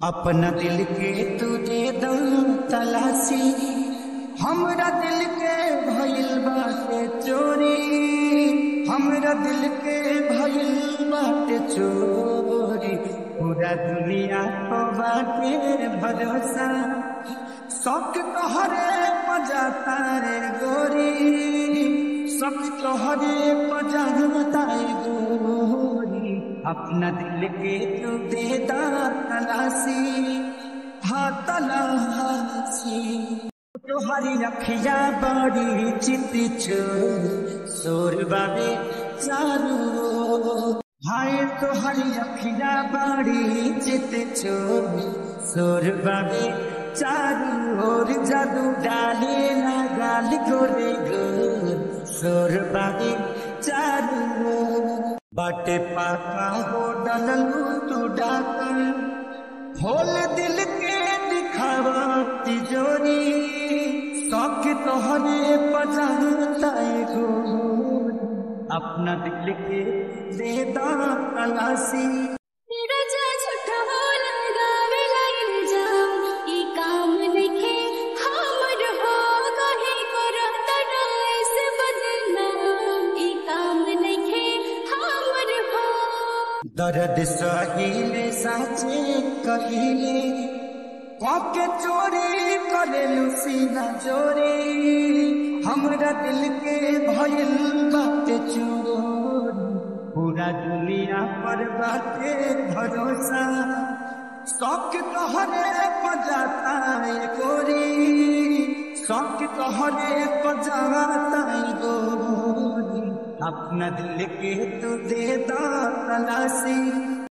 अपना दिल के तुझे दो तलाशी, हमरा दिल के भइल बाटे चोरी, हमरा दिल के भइल बाटे चोरी। पूरा दुनिया को बाटे भरोसा, शौक तोहरे पजाता रे गोरी, शौक तोहरे पजाता रे गोरी। अपना दिल के तू दे दा तलाशी, हाँ तलाशी। तोहरी अखिया बड़ी चित्ती चोर सोर बाबे चारू, हाय तोहरी अखिया बड़ी चित्ती चोर सोर बाबे चारू ओर। जादू डाले ना गाल गोरे गोर सोर बाबे चारू। बाटे पाका हो डललू तू डाकर, खोल दिल के दिखावा तिजोरी, शौक तोहरे पजाता गोरी। अपना दिल के दे दा तलाशी। दर्द सहीले साचे कहिले, पाके चोरी करेलू सीना चोरी। हमरा दिल के भइल बाटे चोरी, पूरा दुनिया पर बाटे भरोसा, शौक तोहरे पजाता है गोरी, शौक तोहरे पजाता है गोरी। अपना दिल के तू दे दा तलाशी।